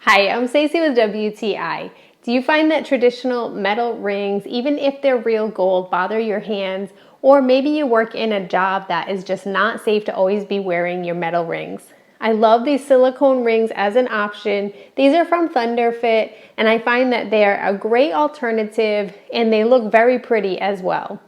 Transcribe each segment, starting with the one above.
Hi, I'm Stacey with WTI. Do you find that traditional metal rings, even if they're real gold, bother your hands? Or maybe you work in a job that is just not safe to always be wearing your metal rings. I love these silicone rings as an option. These are from ThunderFit, and I find that they're a great alternative and they look very pretty as well.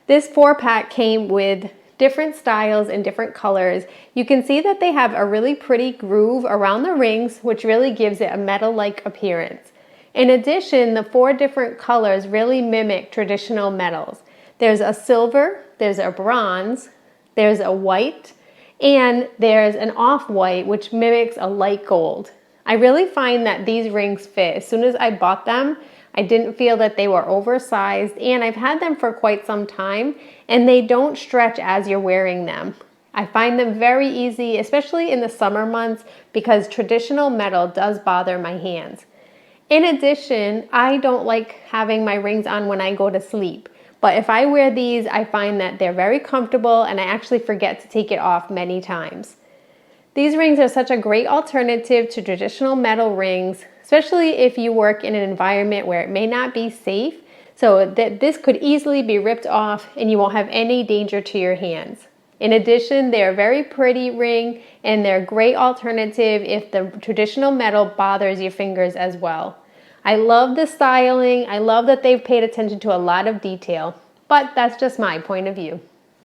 This 4-pack came with different styles and different colors. You can see that they have a really pretty groove around the rings, which really gives it a metal-like appearance. In addition, the 4 different colors really mimic traditional metals. There's a silver, there's a bronze, there's a white, and there's an off-white, which mimics a light gold. I really find that these rings fit. As soon as I bought them, I didn't feel that they were oversized, and I've had them for quite some time, and they don't stretch as you're wearing them. I find them very easy, especially in the summer months, because traditional metal does bother my hands. In addition, I don't like having my rings on when I go to sleep, but if I wear these, I find that they're very comfortable, and I actually forget to take it off many times. These rings are such a great alternative to traditional metal rings, especially if you work in an environment where it may not be safe, so that this could easily be ripped off and you won't have any danger to your hands. In addition, they're a very pretty ring and they're a great alternative if the traditional metal bothers your fingers as well. I love the styling. I love that they've paid attention to a lot of detail, but that's just my point of view.